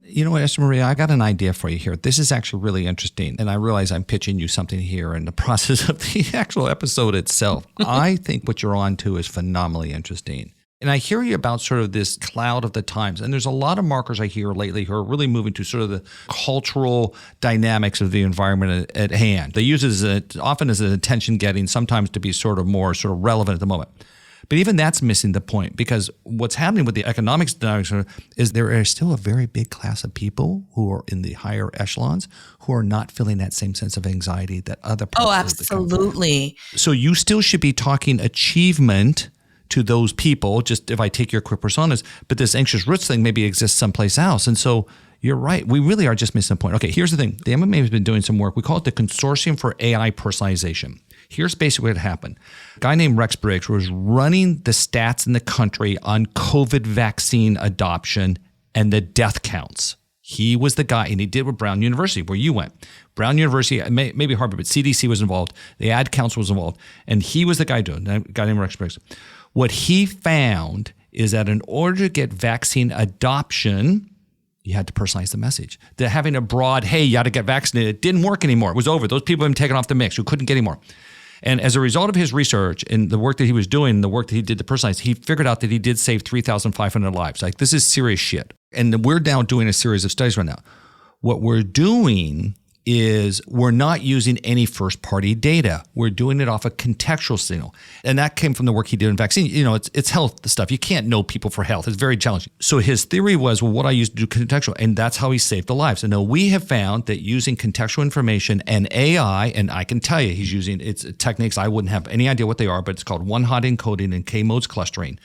You know what, Esther-Mireya, I got an idea for you here. This is actually really interesting. And I realize I'm pitching you something here in the process of the actual episode itself. I think what you're on to is phenomenally interesting. And I hear you about sort of this cloud of the times. And there's a lot of marketers I hear lately who are really moving to sort of the cultural dynamics of the environment at hand. They use it often as an attention getting, sometimes to be sort of more sort of relevant at the moment. But even that's missing the point, because what's happening with the economics dynamics is there is still a very big class of people who are in the higher echelons who are not feeling that same sense of anxiety that other parts of the country. Absolutely. So you still should be talking achievement to those people, just if I take your quick personas, but this anxious rich thing maybe exists someplace else. And so you're right. We really are just missing the point. Okay, here's the thing. The MMA has been doing some work. We call it the Consortium for AI Personalization. Here's basically what happened. A guy named Rex Briggs was running the stats in the country on COVID vaccine adoption and the death counts. He was the guy, and he did with Brown University, where you went. Brown University, maybe Harvard, but CDC was involved. The ad council was involved. And he was the guy doing it, a guy named Rex Briggs. What he found is that in order to get vaccine adoption, you had to personalize the message. That having a broad, hey, you got to get vaccinated, didn't work anymore. It was over. Those people have been taken off the mix who couldn't get any more. And as a result of his research and the work that he was doing, the work that he did to personalize, he figured out that he did save 3,500 lives. Like, this is serious shit. And we're now doing a series of studies right now. What we're doing is we're not using any first-party data. We're doing it off a contextual signal. And that came from the work he did in vaccine. You know, it's health stuff. You can't know people for health. It's very challenging. So his theory was, well, what I used to do contextual, and that's how he saved the lives. And now we have found that using contextual information and AI, and I can tell you he's using it's techniques I wouldn't have any idea what they are, but it's called one-hot encoding and K-modes clustering.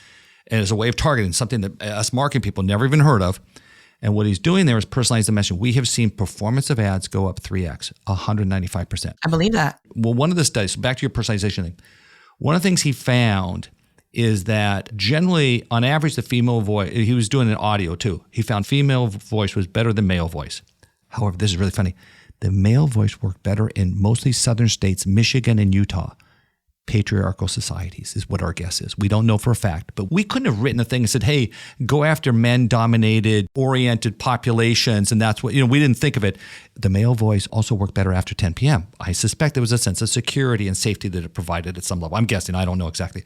And it's a way of targeting something that us marketing people never even heard of. And what he's doing there is personalize the message. We have seen performance of ads go up 3x, 195%. I believe that. Well, one of the studies, back to your personalization thing, one of the things he found is that generally, on average, the female voice, he was doing an audio too. He found female voice was better than male voice. However, this is really funny. The male voice worked better in mostly southern states, Michigan and Utah. Patriarchal societies is what our guess is. We don't know for a fact, but we couldn't have written a thing and said, hey, go after men-dominated, oriented populations, and that's what, we didn't think of it. The male voice also worked better after 10 p.m. I suspect there was a sense of security and safety that it provided at some level. I'm guessing, I don't know exactly.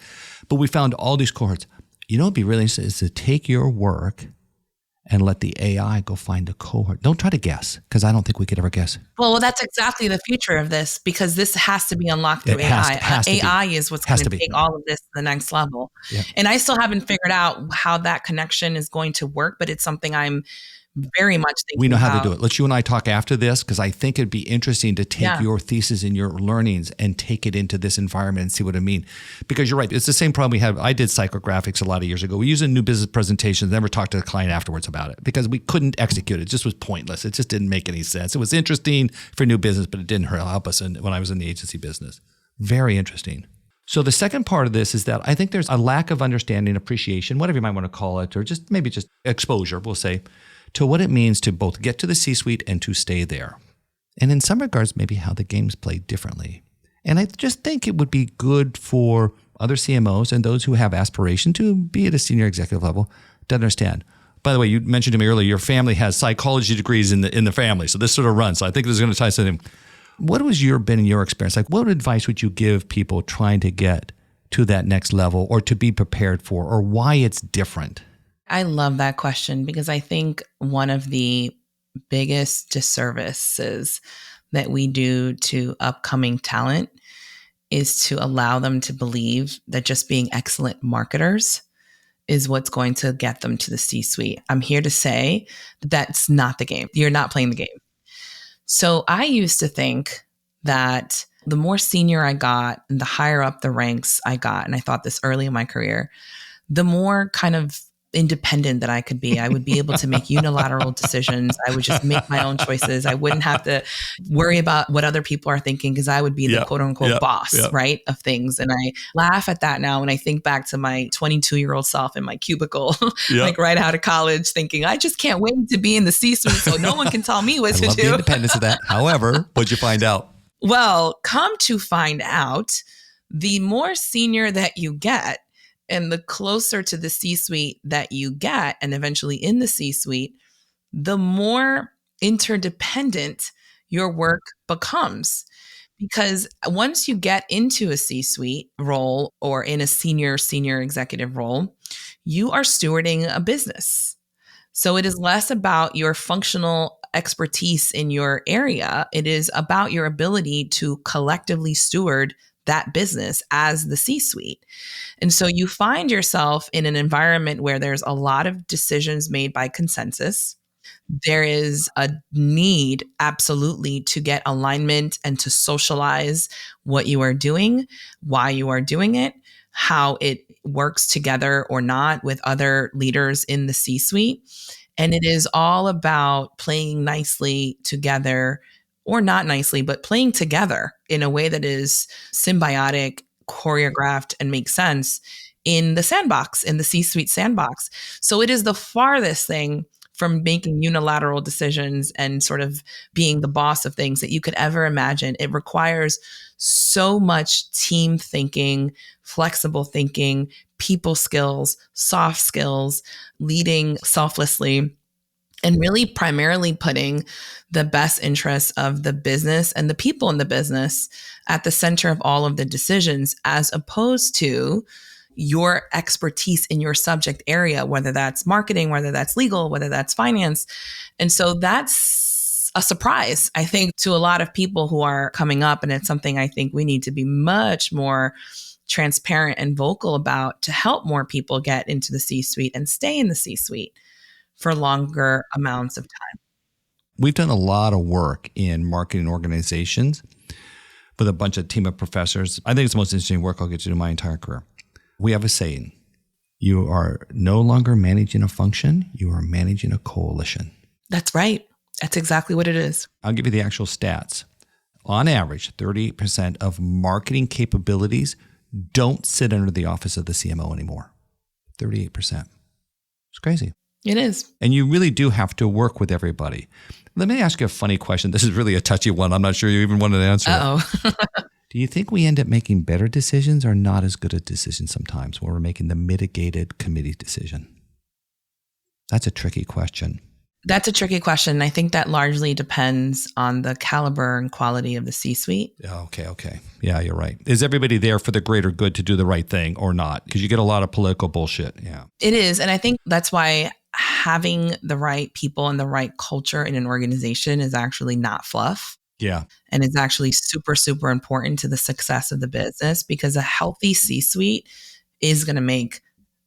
But we found all these cohorts. You know what would be really interesting is to take your work and let the AI go find a cohort. Don't try to guess, because I don't think we could ever guess. Well, that's exactly the future of this, because this has to be unlocked through AI. AI is what's going to take all of this to the next level. Yeah. And I still haven't figured out how that connection is going to work, but it's something I'm very much thinking We know how about. to do it. Let's you and I talk after this, because I think it'd be interesting to take your thesis and your learnings and take it into this environment and see what it means. Because you're right. It's the same problem we had. I did psychographics a lot of years ago. We used a new business presentations, never talked to the client afterwards about it because we couldn't execute it. It just was pointless. It just didn't make any sense. It was interesting for new business, but it didn't help us when I was in the agency business. Very interesting. So the second part of this is that I think there's a lack of understanding, appreciation, whatever you might want to call it, or just maybe just exposure, we'll say, to what it means to both get to the C-suite and to stay there. And in some regards, maybe how the game's played differently. And I just think it would be good for other CMOs and those who have aspiration to be at a senior executive level to understand. By the way, you mentioned to me earlier, your family has psychology degrees in the family. So this sort of runs. So I think this is going to tie something. What was been in your experience? Like, what advice would you give people trying to get to that next level or to be prepared for, or why it's different? I love that question, because I think one of the biggest disservices that we do to upcoming talent is to allow them to believe that just being excellent marketers is what's going to get them to the C-suite. I'm here to say that's not the game. You're not playing the game. So I used to think that the more senior I got and the higher up the ranks I got, and I thought this early in my career, the more kind of independent that I could be. I would be able to make unilateral decisions. I would just make my own choices. I wouldn't have to worry about what other people are thinking because I would be the quote unquote boss, right, of things. And I laugh at that now when I think back to my 22-year-old self in my cubicle, like right out of college, thinking, I just can't wait to be in the C-suite so no one can tell me what to love do. The independence of that. However, what'd you find out? Well, come to find out, the more senior that you get, and the closer to the C-suite that you get, and eventually in the C-suite, the more interdependent your work becomes. Because once you get into a C-suite role or in a senior executive role, you are stewarding a business. So it is less about your functional expertise in your area. It is about your ability to collectively steward that business as the C-suite. And so you find yourself in an environment where there's a lot of decisions made by consensus. There is a need absolutely to get alignment and to socialize what you are doing, why you are doing it, how it works together or not with other leaders in the C-suite. And it is all about playing nicely together, or not nicely, but playing together in a way that is symbiotic, choreographed, and makes sense in the sandbox, in the C-suite sandbox. So it is the farthest thing from making unilateral decisions and sort of being the boss of things that you could ever imagine. It requires so much team thinking, flexible thinking, people skills, soft skills, leading selflessly, and really primarily putting the best interests of the business and the people in the business at the center of all of the decisions, as opposed to your expertise in your subject area, whether that's marketing, whether that's legal, whether that's finance. And so that's a surprise, I think, to a lot of people who are coming up. And it's something I think we need to be much more transparent and vocal about to help more people get into the C-suite and stay in the C-suite for longer amounts of time. We've done a lot of work in marketing organizations with a bunch of team of professors. I think it's the most interesting work I'll get to do my entire career. We have a saying: you are no longer managing a function, you are managing a coalition. That's right. That's exactly what it is. I'll give you the actual stats. On average, 38% of marketing capabilities don't sit under the office of the CMO anymore. 38%. It's crazy. It is. And you really do have to work with everybody. Let me ask you a funny question. This is really a touchy one. I'm not sure you even want to answer it. Do you think we end up making better decisions or not as good a decisions sometimes when we're making the mitigated committee decision? That's a tricky question. That's a tricky question. I think that largely depends on the caliber and quality of the C-suite. Okay. Yeah, you're right. Is everybody there for the greater good to do the right thing or not? Because you get a lot of political bullshit. Yeah. It is. And I think that's why having the right people and the right culture in an organization is actually not fluff. Yeah. And it's actually super, super important to the success of the business, because a healthy C-suite is going to make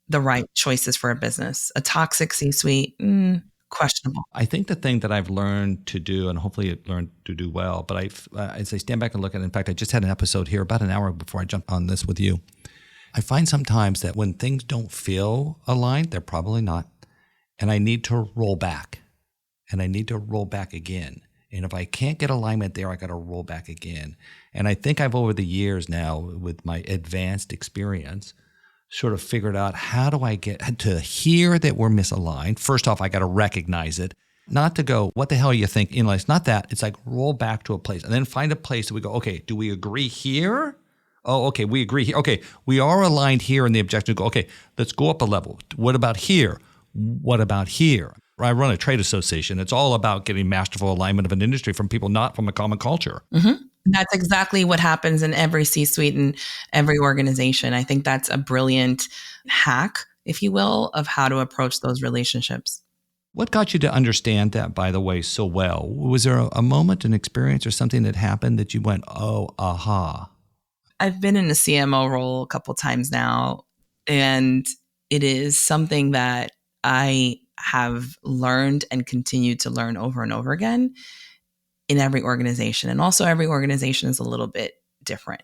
the right choices for a business. A toxic C-suite, questionable. I think the thing that I've learned to do, and hopefully I've learned to do well, but as I stand back and look at it, in fact, I just had an episode here about an hour before I jumped on this with you. I find sometimes that when things don't feel aligned, they're probably not. And I need to roll back. And I need to roll back again. And if I can't get alignment there, I got to roll back again. And I think I've, over the years now, with my advanced experience, sort of figured out, how do I get to hear that we're misaligned? First off, I got to recognize it. Not to go, what the hell you think? It's not that. It's like roll back to a place and then find a place that we go, okay, do we agree here? Oh, okay, we agree here. Okay, we are aligned here in the objective. Go, okay, let's go up a level. What about here? What about here? I run a trade association. It's all about getting masterful alignment of an industry from people not from a common culture. Mm-hmm. That's exactly what happens in every C-suite and every organization. I think that's a brilliant hack, if you will, of how to approach those relationships. What got you to understand that, by the way, so well? Was there a moment, an experience, or something that happened that you went, oh, aha? I've been in a CMO role a couple times now, and it is something that I have learned and continue to learn over and over again in every organization. And also every organization is a little bit different.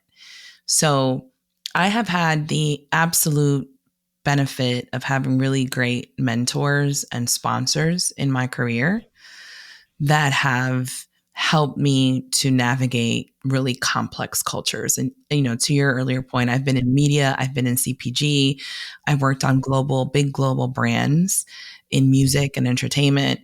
So I have had the absolute benefit of having really great mentors and sponsors in my career that have helped me to navigate really complex cultures. And, to your earlier point, I've been in media, I've been in CPG, I've worked on big global brands in music and entertainment.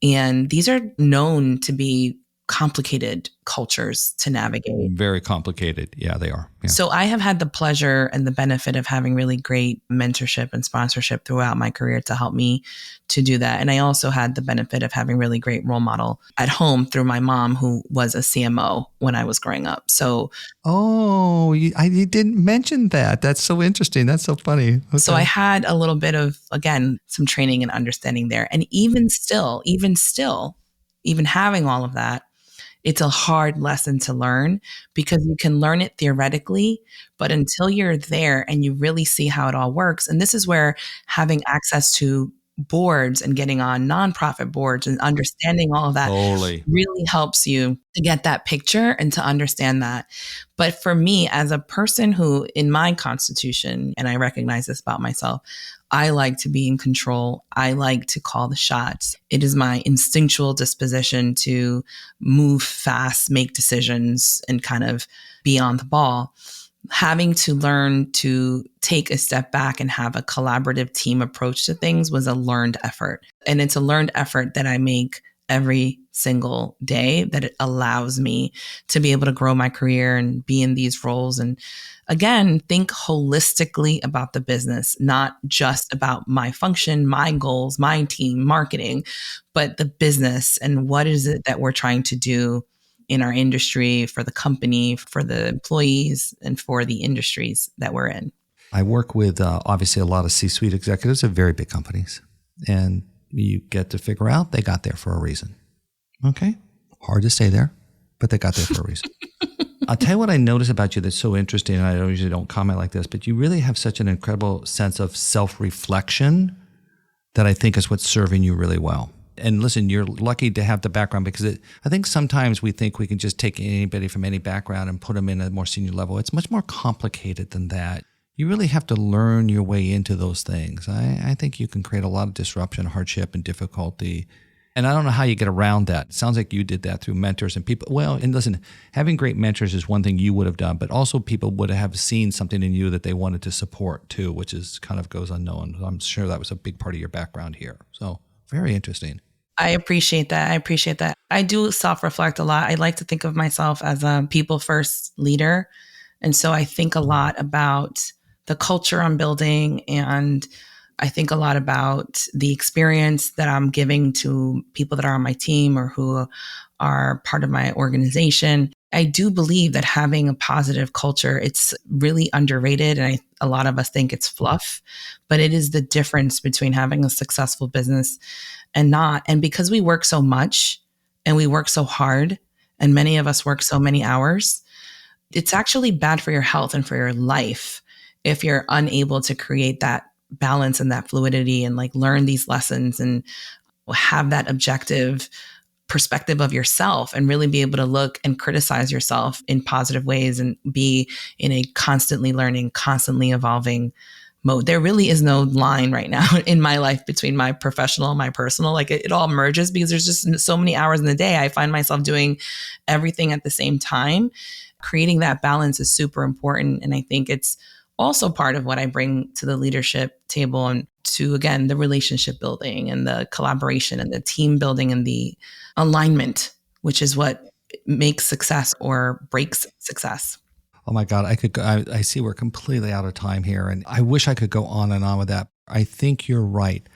And these are known to be complicated cultures to navigate. Very complicated. Yeah, they are. Yeah. So I have had the pleasure and the benefit of having really great mentorship and sponsorship throughout my career to help me to do that. And I also had the benefit of having really great role model at home through my mom, who was a CMO when I was growing up. So, you didn't mention that. That's so interesting. That's so funny. Okay. So I had a little bit of, again, some training and understanding there. And even having all of that, it's a hard lesson to learn because you can learn it theoretically, but until you're there and you really see how it all works. And this is where having access to boards and getting on nonprofit boards and understanding all of that really helps you to get that picture and to understand that. But for me, as a person who in my constitution, and I recognize this about myself, I like to be in control. I like to call the shots. It is my instinctual disposition to move fast, make decisions, and kind of be on the ball. Having to learn to take a step back and have a collaborative team approach to things was a learned effort. And it's a learned effort that I make every single day, that it allows me to be able to grow my career and be in these roles. And again, think holistically about the business, not just about my function, my goals, my team, marketing, but the business and what is it that we're trying to do in our industry, for the company, for the employees, and for the industries that we're in. I work with obviously a lot of C-suite executives of very big companies, and you get to figure out they got there for a reason. Okay. Hard to stay there, but they got there for a reason. I'll tell you what I notice about you that's so interesting, and I usually don't comment like this, but you really have such an incredible sense of self-reflection that I think is what's serving you really well. And listen, you're lucky to have the background because I think sometimes we think we can just take anybody from any background and put them in a more senior level. It's much more complicated than that. You really have to learn your way into those things. I think you can create a lot of disruption, hardship, and difficulty. And I don't know how you get around that. It sounds like you did that through mentors and people. Well, and listen, having great mentors is one thing you would have done, but also people would have seen something in you that they wanted to support too, which is kind of goes unknown. I'm sure that was a big part of your background here. So very interesting. I appreciate that. I do self-reflect a lot. I like to think of myself as a people-first leader. And so I think a lot about the culture I'm building, and I think a lot about the experience that I'm giving to people that are on my team or who are part of my organization. I do believe that having a positive culture, it's really underrated. And a lot of us think it's fluff, but it is the difference between having a successful business and not. And because we work so much and we work so hard, and many of us work so many hours, it's actually bad for your health and for your life if you're unable to create that balance and that fluidity and like learn these lessons and have that objective perspective of yourself and really be able to look and criticize yourself in positive ways and be in a constantly learning, constantly evolving mode. There really is no line right now in my life between my professional and my personal. Like it all merges because there's just so many hours in the day. I find myself doing everything at the same time. Creating that balance is super important. And I think it's also part of what I bring to the leadership table and to, again, the relationship building and the collaboration and the team building and the alignment, which is what makes success or breaks success. Oh my God, I see we're completely out of time here, and I wish I could go on and on with that. I think you're right.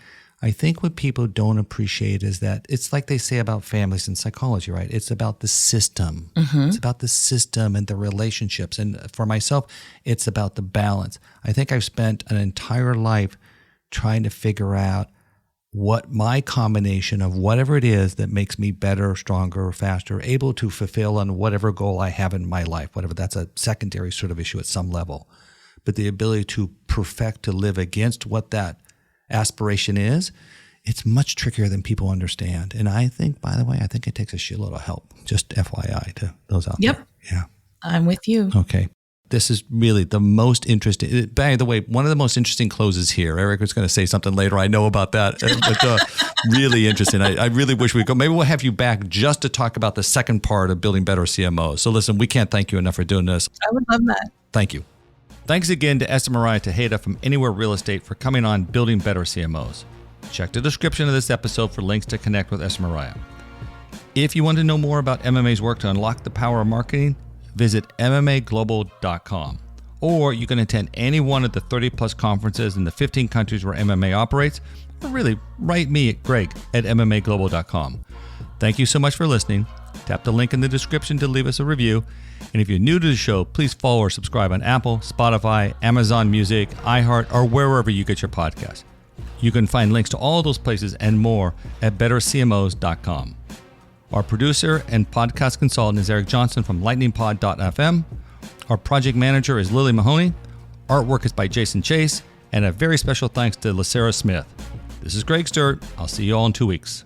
I think what people don't appreciate is that it's like they say about families in psychology, right? It's about the system. Mm-hmm. It's about the system and the relationships. And for myself, it's about the balance. I think I've spent an entire life trying to figure out what my combination of whatever it is that makes me better, stronger, faster, able to fulfill on whatever goal I have in my life, whatever that's a secondary sort of issue at some level. But the ability to perfect, to live against what that aspiration is, it's much trickier than people understand. And I think, by the way, I think it takes a shitload of help. Just FYI to those out there. Yep. Yeah. I'm with you. Okay. this is really the most interesting. By the way, one of the most interesting closes here. Eric was going to say something later. I know about that. But really interesting. I really wish we could. Maybe we'll have you back just to talk about the second part of building better CMOs. So listen, we can't thank you enough for doing this. I would love that. Thank you. Thanks again to Esther-Mireya Tejeda from Anywhere Real Estate for coming on Building Better CMOs. Check the description of this episode for links to connect with Esther-Mireya. If you want to know more about MMA's work to unlock the power of marketing, visit MMAglobal.com. Or you can attend any one of the 30 plus conferences in the 15 countries where MMA operates, or really write me at greg@MMAglobal.com. Thank you so much for listening. Tap the link in the description to leave us a review. And if you're new to the show, please follow or subscribe on Apple, Spotify, Amazon Music, iHeart, or wherever you get your podcasts. You can find links to all those places and more at bettercmos.com. Our producer and podcast consultant is Eric Johnson from lightningpod.fm. Our project manager is Lily Mahoney. Artwork is by Jason Chase. And a very special thanks to Lacera Smith. This is Greg Stewart. I'll see you all in 2 weeks.